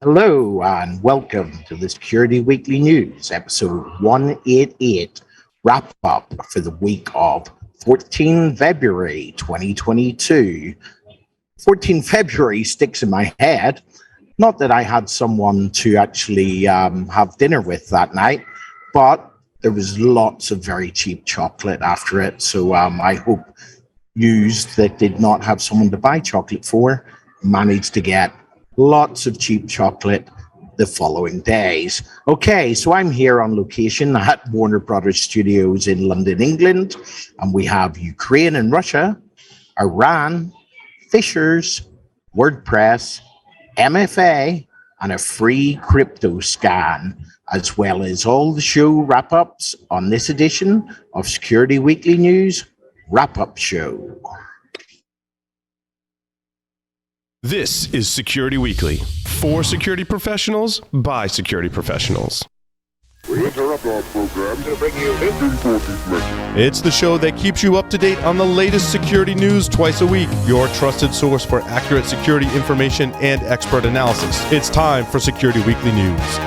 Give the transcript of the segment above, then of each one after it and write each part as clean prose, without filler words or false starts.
Hello and welcome to the Security Weekly News, episode 188, wrap up for the week of 14 February 2022. 14 February sticks in my head. Not that I had someone to actually have dinner with that night, but there was lots of very cheap chocolate after it. So I hope yous that did not have someone to buy chocolate for managed to get lots of cheap chocolate the following days. Okay, so I'm here on location at Warner Brothers Studios in London, England, and we have Ukraine and Russia, Iran, Phishers, WordPress, MFA, and a free crypto scan, as well as all the show wrap-ups on this edition of Security Weekly News Wrap-Up Show. This is Security Weekly, for security professionals, by security professionals. We interrupt our program to bring you this important message. It's the show that keeps you up to date on the latest security news twice a week, your trusted source for accurate security information and expert analysis. It's time for Security Weekly News.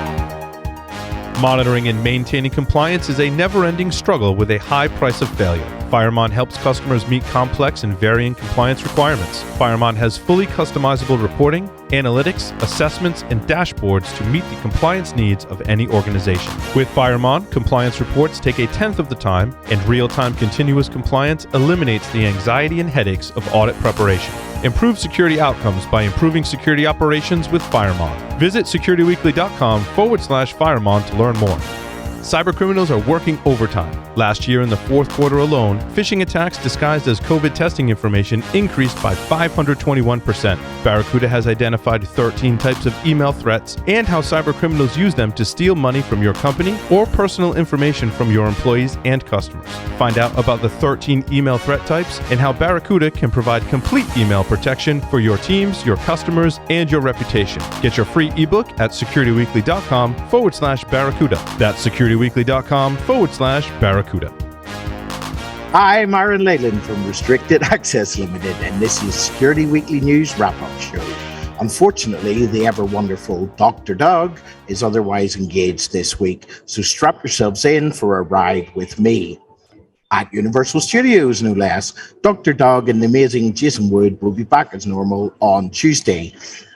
Monitoring and maintaining compliance is a never-ending struggle with a high price of failure. FIREMON helps customers meet complex and varying compliance requirements. FIREMON has fully customizable reporting, analytics, assessments, and dashboards to meet the compliance needs of any organization. With FIREMON, compliance reports take a tenth of the time, and real-time continuous compliance eliminates the anxiety and headaches of audit preparation. Improve security outcomes by improving security operations with FIREMON. Visit securityweekly.com/FIREMON to learn more. Cybercriminals are working overtime. Last year in the fourth quarter alone, phishing attacks disguised as COVID testing information increased by 521%. Barracuda has identified 13 types of email threats and how cybercriminals use them to steal money from your company or personal information from your employees and customers. Find out about the 13 email threat types and how Barracuda can provide complete email protection for your teams, your customers, and your reputation. Get your free ebook at securityweekly.com/Barracuda. That's securityweekly.com/Barracuda. I'm Aaran Leyland from Restricted Access Limited, and this is Security Weekly News Wrap-Up Show. Unfortunately, the ever-wonderful Dr. Doug is otherwise engaged this week, so strap yourselves in for a ride with me. At Universal Studios, no less, Dr. Doug and the amazing Jason Wood will be back as normal on Tuesday.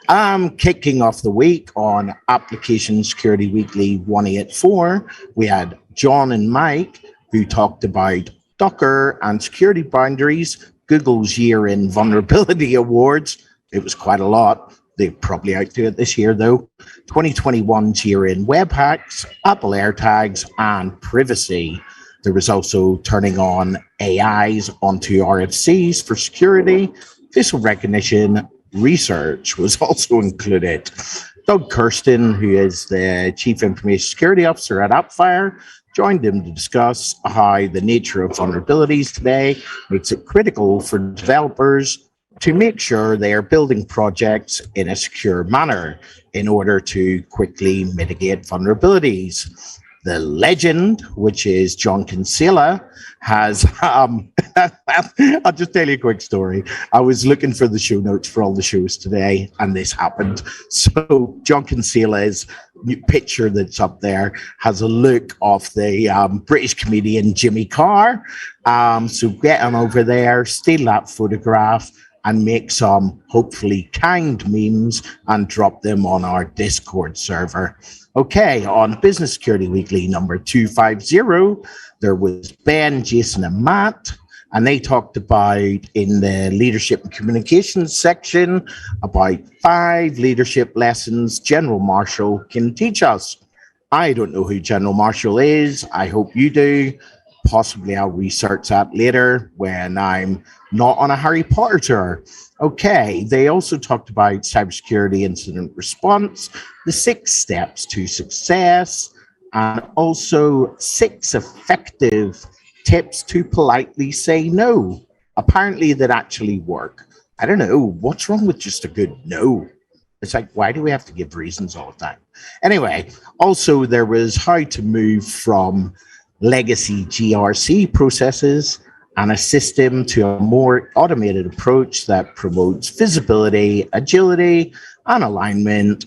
I'm kicking off the week on Application Security Weekly 184. We had John and Mike, who talked about Docker and security boundaries, Google's year-end vulnerability awards. It was quite a lot. They're probably out to it this year, though. 2021's year-end web hacks, Apple AirTags, and privacy. There was also turning on AIs onto RFCs for security. Facial recognition research was also included. Doug Kirsten, who is the Chief Information Security Officer at AppFire, joined him to discuss how the nature of vulnerabilities today makes it critical for developers to make sure they are building projects in a secure manner in order to quickly mitigate vulnerabilities. The legend, which is John Kinsella, has, I'll just tell you a quick story. I was looking for the show notes for all the shows today, and this happened. So John Kinsella's picture that's up there has a look of the British comedian Jimmy Carr. So get him over there, steal that photograph, and make some hopefully kind memes and drop them on our Discord server. Okay, on Business Security Weekly number 250, there was Ben, Jason, and Matt, and they talked about, in the leadership and communications section, about 5 leadership lessons General Marshall can teach us. I don't know who General Marshall is. I hope you do. Possibly I'll research that later when I'm not on a Harry Potter tour. Okay, they also talked about cybersecurity incident response, the 6 steps to success, and also 6 effective tips to politely say no. Apparently that actually work. I don't know, what's wrong with just a good no? It's like, why do we have to give reasons all the time? Anyway, also there was how to move from legacy GRC processes and a system to a more automated approach that promotes visibility, agility, and alignment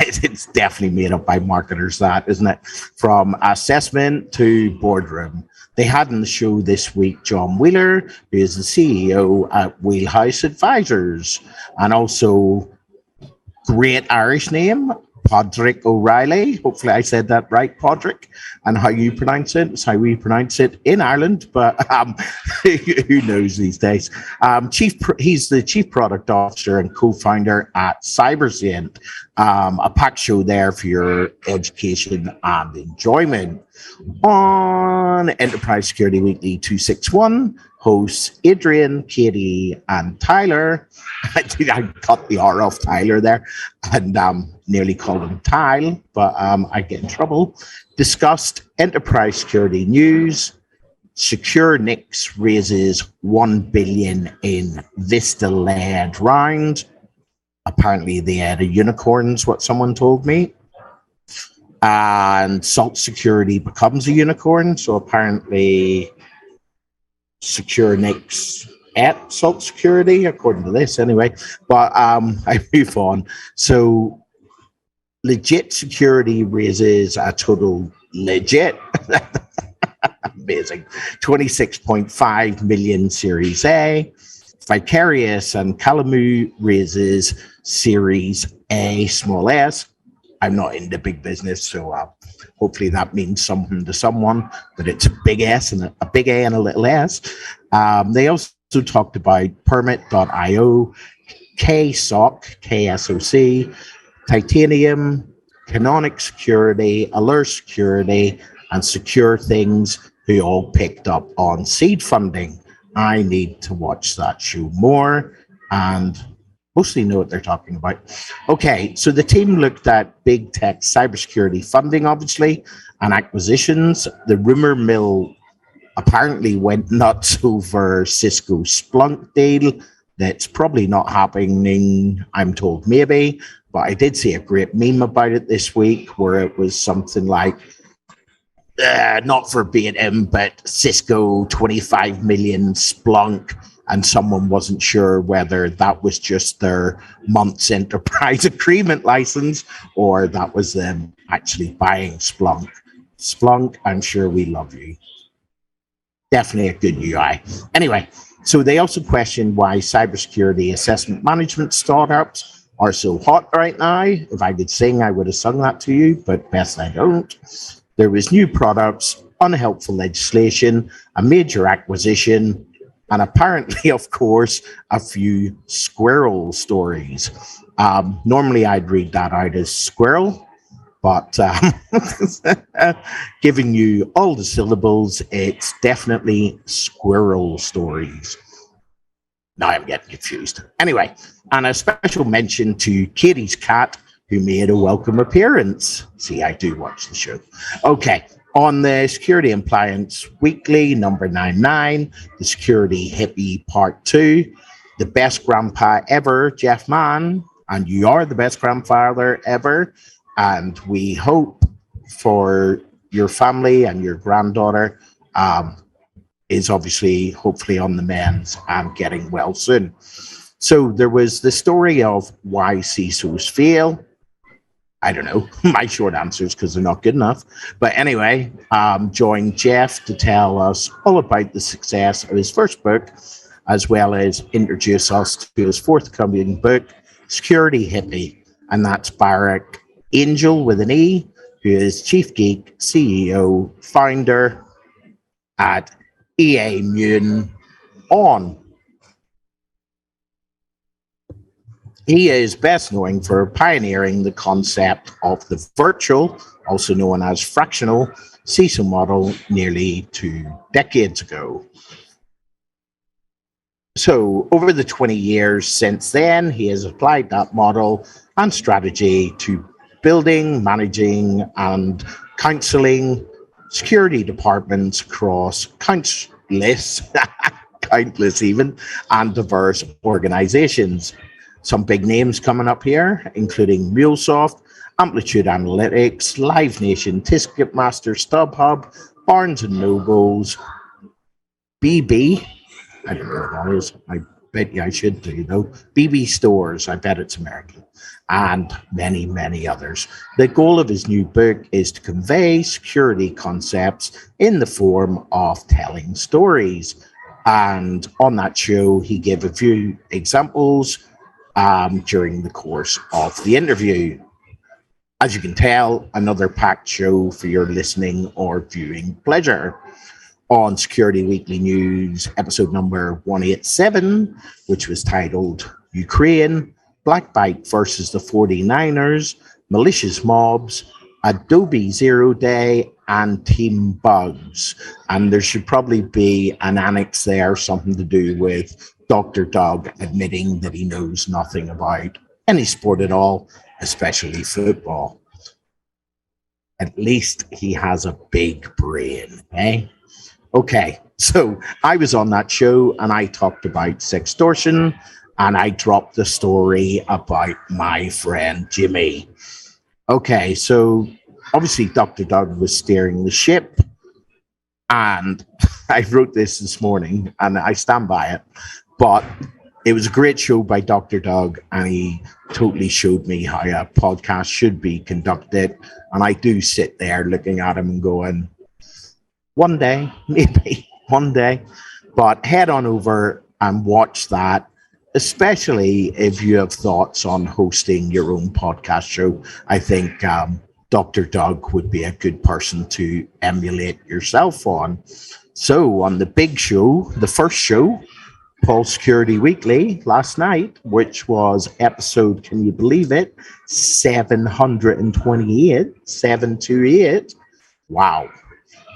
It's definitely made up by marketers, that, isn't it? From assessment to boardroom. They had on the show this week John Wheeler, who is the CEO at Wheelhouse Advisors, and also great Irish name, Padraig O'Reilly. Hopefully I said that right, Padraig. And how you pronounce it is how we pronounce it in Ireland, but who knows these days. He's the Chief Product Officer and co-founder at CyberSaint, a packed show there for your education and enjoyment. On Enterprise Security Weekly 261, hosts Adrian, Katie, and Tyler. I cut the R off Tyler there and nearly called him Tyle, but I get in trouble. Discussed enterprise security news. Secure Nix raises $1 billion in Vista-led round. Apparently they had a unicorn's what someone told me. And Salt Security becomes a unicorn. So apparently Secure Nix at Salt Security, according to this anyway. But I move on. So Legit Security raises a total legit amazing 26.5 million Series A. Vicarious and Kalamu raises Series A small s. I'm not into big business, so hopefully that means something to someone, that it's a big S and a big A and a little s. They also talked about Permit.io, KSOC, Titanium, Canonic Security, Allure Security, and Secure Things, who all picked up on seed funding. I need to watch that show more and mostly know what they're talking about. Okay, so the team looked at big tech cybersecurity funding, obviously, and acquisitions. The rumor mill apparently went nuts over Cisco Splunk deal. That's probably not happening, I'm told, maybe, but I did see a great meme about it this week where it was something like, not verbatim, but Cisco 25 million Splunk, and someone wasn't sure whether that was just their month's enterprise agreement license or that was them actually buying Splunk. Splunk, I'm sure we love you. Definitely a good UI. Anyway, so they also questioned why cybersecurity assessment management startups are so hot right now. If I could sing, I would have sung that to you, but best I don't. There was new products, unhelpful legislation, a major acquisition, and apparently, of course, a few squirrel stories. Normally, I'd read that out as squirrel, but giving you all the syllables, it's definitely squirrel stories. Now I'm getting confused. Anyway, and a special mention to Katie's cat, who made a welcome appearance. See, I do watch the show. Okay, on the Security Appliance Weekly, number 99, the Security Hippie Part 2, the best grandpa ever, Jeff Mann, and you are the best grandfather ever, and we hope for your family and your granddaughter is obviously, hopefully on the mend and getting well soon. So there was the story of why CISOs fail. I don't know. My short answer is because they're not good enough. But anyway, joined Jeff to tell us all about the success of his first book, as well as introduce us to his forthcoming book, Security Hippie. And that's Barak Angel with an E, who is Chief Geek, CEO, founder at EA Mune On. He is best known for pioneering the concept of the virtual, also known as fractional, CISO model nearly 2 decades ago. So over the 20 years since then, he has applied that model and strategy to building, managing, and counseling security departments across countless even, and diverse organizations. Some big names coming up here, including MuleSoft, Amplitude Analytics, Live Nation, Ticketmaster, StubHub, Barnes & Nobles, BB, I don't know what that is, I Bet you I should do, though. BB Stores, I bet it's American, and many, many others. The goal of his new book is to convey security concepts in the form of telling stories. And on that show, he gave a few examples during the course of the interview. As you can tell, another packed show for your listening or viewing pleasure. On Security Weekly News, episode number 187, which was titled Ukraine, Black Bite versus the 49ers, Malicious Mobs, Adobe Zero Day, and Team Bugs. And there should probably be an annex there, something to do with Dr. Doug admitting that he knows nothing about any sport at all, especially football. At least he has a big brain, eh? Okay, so I was on that show and I talked about sextortion and I dropped the story about my friend Jimmy. Okay, so obviously Dr. Doug was steering the ship, and I wrote this morning and I stand by it, but it was a great show by Dr. Doug, and he totally showed me how a podcast should be conducted. And I do sit there looking at him and going, one day, maybe one day, but head on over and watch that, especially if you have thoughts on hosting your own podcast show. I think Dr. Doug would be a good person to emulate yourself on. So on the big show, the first show, Paul Security Weekly, last night, which was episode, can you believe it, 728. Wow.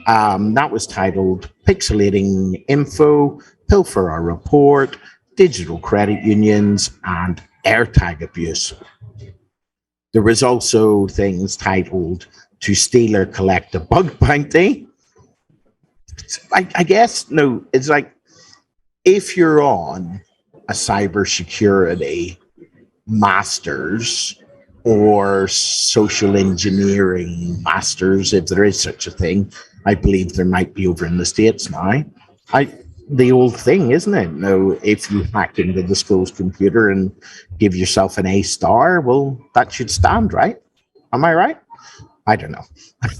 That was titled Pixelating Info, Pilfer Report, Digital Credit Unions, and AirTag Abuse. There was also things titled To Steal or Collect a Bug Bounty. I guess, no, it's like if you're on a cybersecurity master's or social engineering master's, if there is such a thing. I believe there might be over in the States now. The old thing, isn't it? No, if you hack into the school's computer and give yourself an A star, well, that should stand, right? Am I right? I don't know.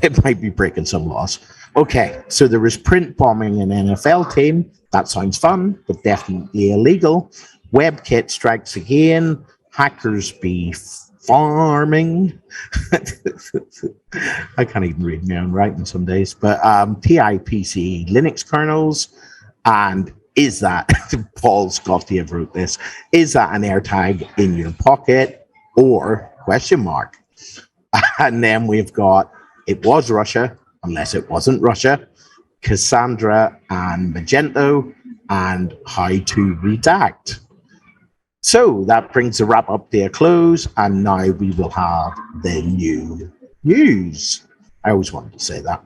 It might be breaking some laws. Okay, so there was print bombing an NFL team. That sounds fun, but definitely illegal. WebKit strikes again. Hackers be farming. I can't even read my own writing some days. But TIPC Linux kernels. And is that, Paul Scotty wrote this, is that an AirTag in your pocket or question mark? And then we've got, it was Russia, unless it wasn't Russia, Cassandra and Magento, and how to redact. So that brings the wrap up to a close, and now we will have the new news. I always wanted to say that.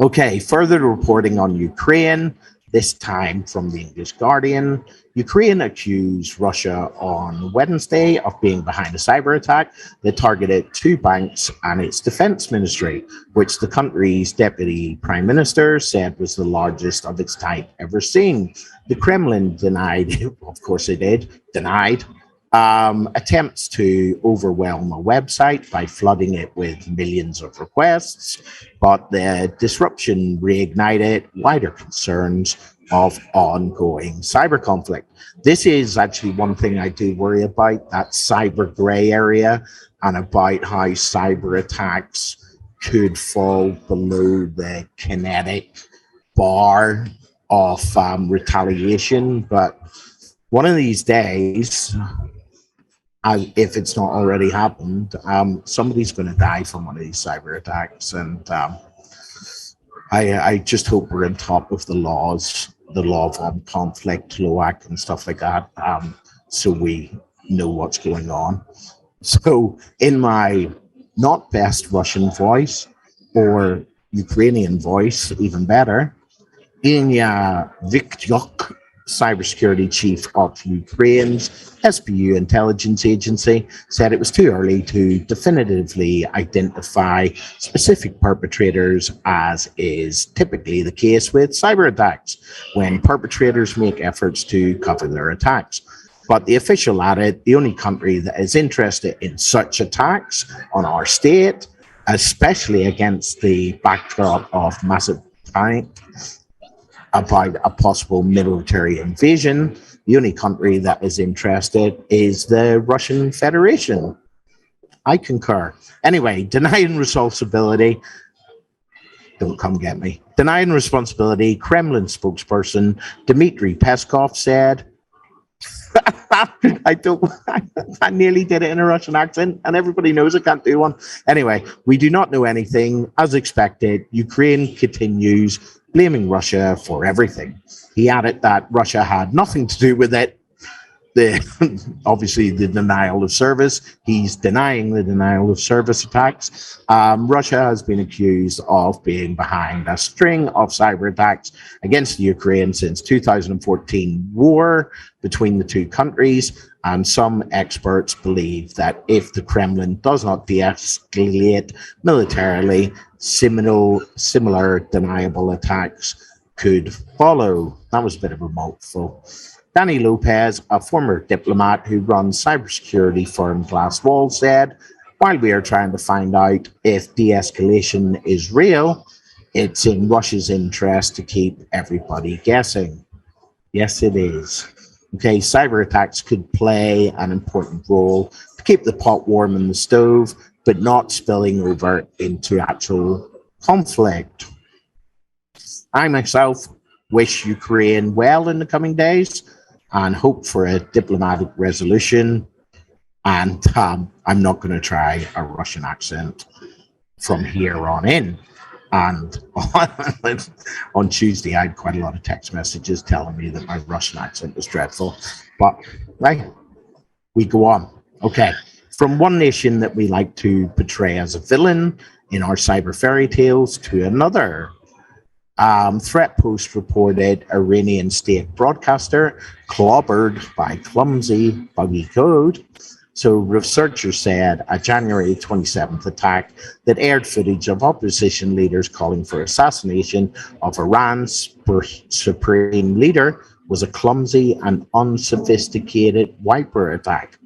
Okay, further reporting on Ukraine, this time from the English Guardian. Ukraine accused Russia on Wednesday of being behind a cyber attack that targeted two banks and its defense ministry, which the country's deputy prime minister said was the largest of its type ever seen. The Kremlin denied, of course they did, attempts to overwhelm a website by flooding it with millions of requests, but the disruption reignited wider concerns of ongoing cyber conflict. This is actually one thing I do worry about, that cyber gray area, and about how cyber attacks could fall below the kinetic bar of retaliation. But one of these days, if it's not already happened, somebody's going to die from one of these cyber attacks. And I just hope we're on top of the laws, the law of armed conflict, LOAC, and stuff like that, so we know what's going on. So in my not best Russian voice, or Ukrainian voice, even better, Inya Viktyok cybersecurity chief of Ukraine's SBU intelligence agency said it was too early to definitively identify specific perpetrators, as is typically the case with cyber attacks when perpetrators make efforts to cover their attacks. But the official added the only country that is interested in such attacks on our state, especially against the backdrop of massive panic about a possible military invasion, the only country that is interested is the Russian Federation. I concur. Anyway, denying responsibility, don't come get me. Denying responsibility, Kremlin spokesperson Dmitry Peskov said, I nearly did it in a Russian accent, and everybody knows I can't do one. Anyway, we do not know anything. As expected, Ukraine continues blaming Russia for everything. He added that Russia had nothing to do with it. Obviously, the denial of service. He's denying the denial of service attacks. Russia has been accused of being behind a string of cyber attacks against Ukraine since 2014 war between the two countries. And some experts believe that if the Kremlin does not de-escalate militarily, similar deniable attacks could follow. That was a bit of a mouthful. Danny Lopez, a former diplomat who runs cybersecurity firm Glasswall, said, while we are trying to find out if de-escalation is real, it's in Russia's interest to keep everybody guessing. Yes, it is. Okay, cyber attacks could play an important role to keep the pot warm in the stove, but not spilling over into actual conflict. I myself wish Ukraine well in the coming days and hope for a diplomatic resolution. And I'm not going to try a Russian accent from here on in. And on Tuesday, I had quite a lot of text messages telling me that my Russian accent was dreadful. But right, we go on. Okay, from one nation that we like to portray as a villain in our cyber fairy tales to another. Threat Post reported Iranian state broadcaster clobbered by Clumsy Buggy code. So researchers said a January 27th attack that aired footage of opposition leaders calling for assassination of Iran's supreme leader was a clumsy and unsophisticated wiper attack.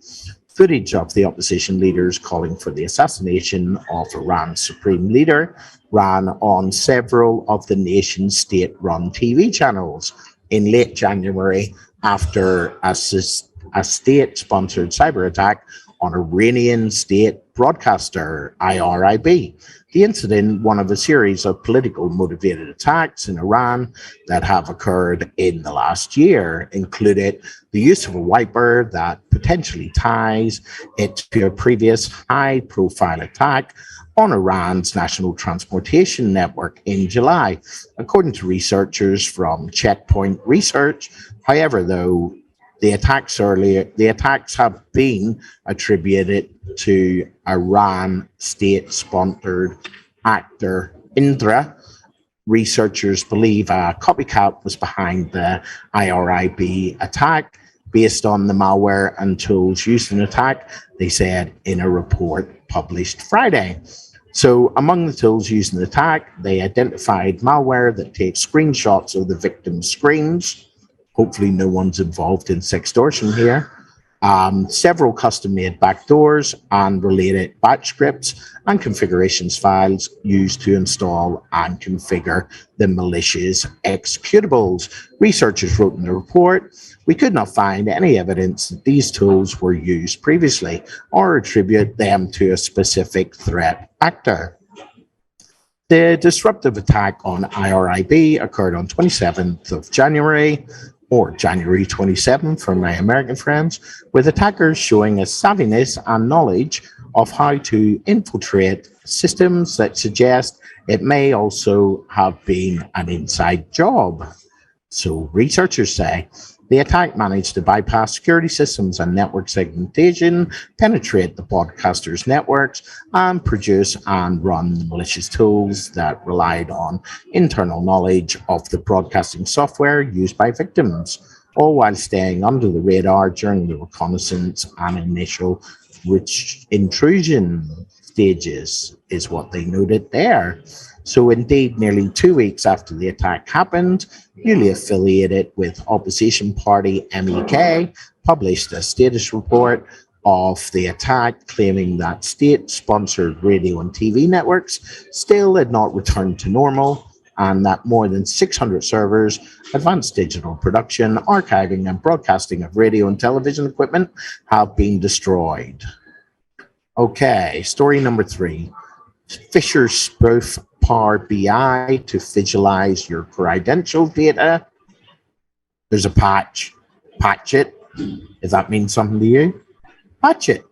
Footage of the opposition leaders calling for the assassination of Iran's supreme leader ran on several of the nation's state-run TV channels in late January after a state-sponsored cyber attack on Iranian state broadcaster IRIB. The incident, one of a series of political-motivated attacks in Iran that have occurred in the last year, included the use of a wiper that potentially ties it to a previous high-profile attack on Iran's national transportation network in July, according to researchers from Checkpoint Research. However, though, the attacks have been attributed to Iran state-sponsored actor Indra. Researchers believe a copycat was behind the IRIB attack based on the malware and tools used in the attack, they said in a report published Friday. So among the tools used in the attack, they identified malware that takes screenshots of the victim's screens. Hopefully no one's involved in sextortion here. Several custom-made backdoors and related batch scripts and configurations files used to install and configure the malicious executables. Researchers wrote in the report, we could not find any evidence that these tools were used previously or attribute them to a specific threat actor. The disruptive attack on IRIB occurred on 27th of January, or January 27 for my American friends, with attackers showing a savviness and knowledge of how to infiltrate systems that suggest it may also have been an inside job. So researchers say the attack managed to bypass security systems and network segmentation, penetrate the broadcasters' networks, and produce and run the malicious tools that relied on internal knowledge of the broadcasting software used by victims. all while staying under the radar during the reconnaissance and initial intrusion stages, is what they noted there. So indeed, nearly 2 weeks after the attack happened, newly affiliated with opposition party MEK published a status report of the attack, claiming that state-sponsored radio and TV networks still had not returned to normal, and that more than 600 servers, advanced digital production, archiving, and broadcasting of radio and television equipment have been destroyed. Okay, story number 3. Phishers spoof Power BI to visualize your credential data. There's a patch. Patch it. If that means something to you, patch it.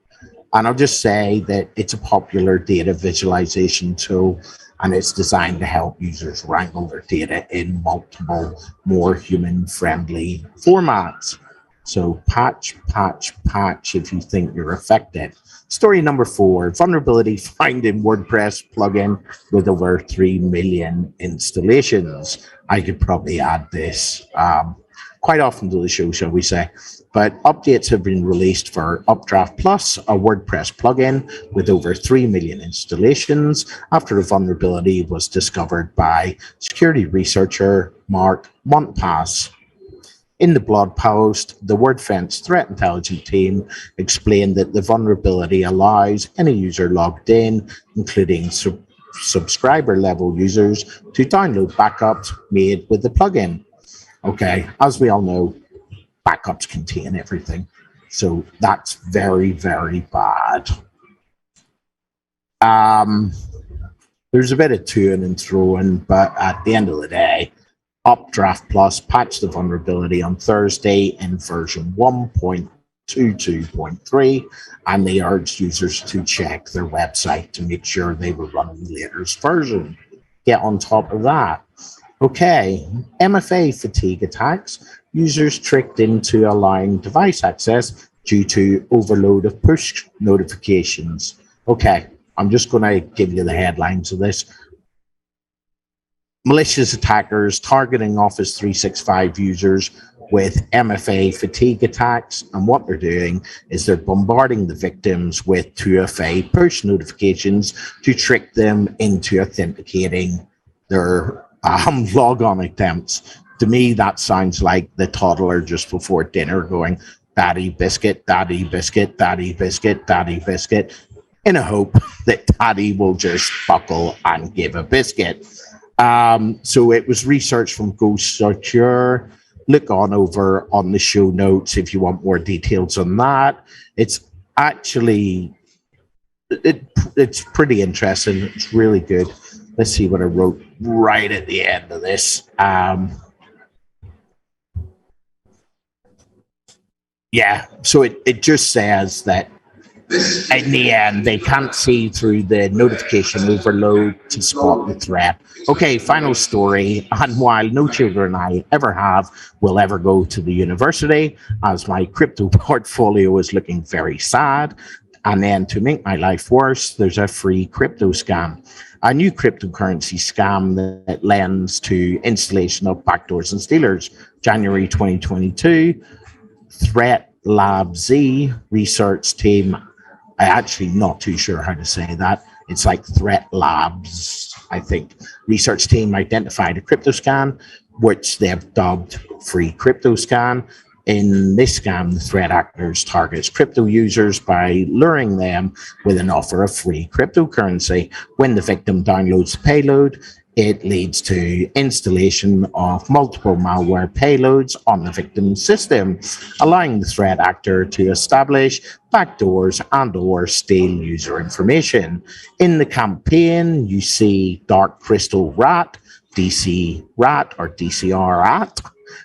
And I'll just say that it's a popular data visualization tool, and it's designed to help users wrangle their data in multiple, more human-friendly formats. So patch, patch, patch if you think you're affected. Story number 4, vulnerability found in WordPress plugin with over 3 million installations. I could probably add this quite often to the show, shall we say. But updates have been released for Updraft Plus, a WordPress plugin with over 3 million installations after a vulnerability was discovered by security researcher Mark Montpas. In the blog post, the WordFence threat intelligence team explained that the vulnerability allows any user logged in, including subscriber level users, to download backups made with the plugin. Okay, as we all know, backups contain everything. So that's very, very bad. There's a bit of toing and throwing, but at the end of the day, Updraft Plus patched the vulnerability on Thursday in version 1.22.3, and they urged users to check their website to make sure they were running the latest version. Get on top of that. Okay, MFA fatigue attacks. Users tricked into allowing device access due to overload of push notifications. Okay, I'm just going to give you the headlines of this. Malicious attackers targeting Office 365 users with MFA fatigue attacks, and what they're doing is they're bombarding the victims with 2FA push notifications to trick them into authenticating their logon attempts. To me, that sounds like the toddler just before dinner going, "Daddy biscuit, daddy biscuit, daddy biscuit, daddy biscuit," in a hope that daddy will just buckle and give a biscuit. So it was research from Ghost Secure. Look on over on the show notes if you want more details on that. It's actually, it's pretty interesting. It's really good. Let's see what I wrote right at the end of this. Yeah, so it just says that in the end, they can't see through the notification overload to spot the threat. Okay, final story. And while no children I ever have will ever go to the university, as my crypto portfolio is looking very sad, and then to make my life worse, there's a FreeCryptoScam, a new cryptocurrency scam that lends to installation of Backdoors and Stealers. January 2022, Threat Lab Z research team, I actually not too sure how to say that. It's like Threat Labs, I think. Research team identified a crypto scam, which they have dubbed FreeCryptoScam. In this scam, the threat actors targets crypto users by luring them with an offer of free cryptocurrency. When the victim downloads the payload, it leads to installation of multiple malware payloads on the victim's system, allowing the threat actor to establish backdoors and/or steal user information. In the campaign, you see Dark Crystal Rat, DC Rat or DCR Rat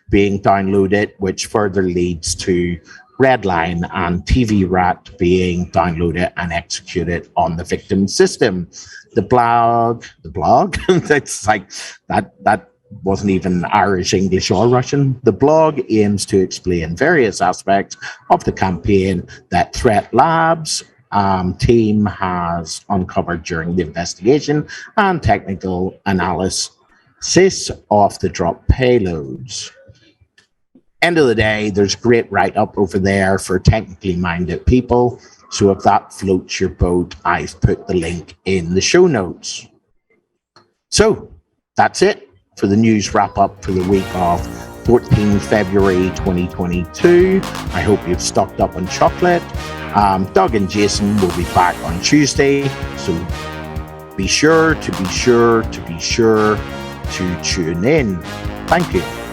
being downloaded, which further leads to Redline and TV Rat being downloaded and executed on the victim's system. The blog, that's like, that wasn't even Irish, English, or Russian. The blog aims to explain various aspects of the campaign that Threat Labs team has uncovered during the investigation and technical analysis of the drop payloads. End of the day, there's a great write-up over there for technically minded people. So if that floats your boat, I've put the link in the show notes. So that's it for the news wrap-up for the week of 14 February 2022. I hope you've stocked up on chocolate. Doug and Jason will be back on Tuesday. So be sure to tune in. Thank you.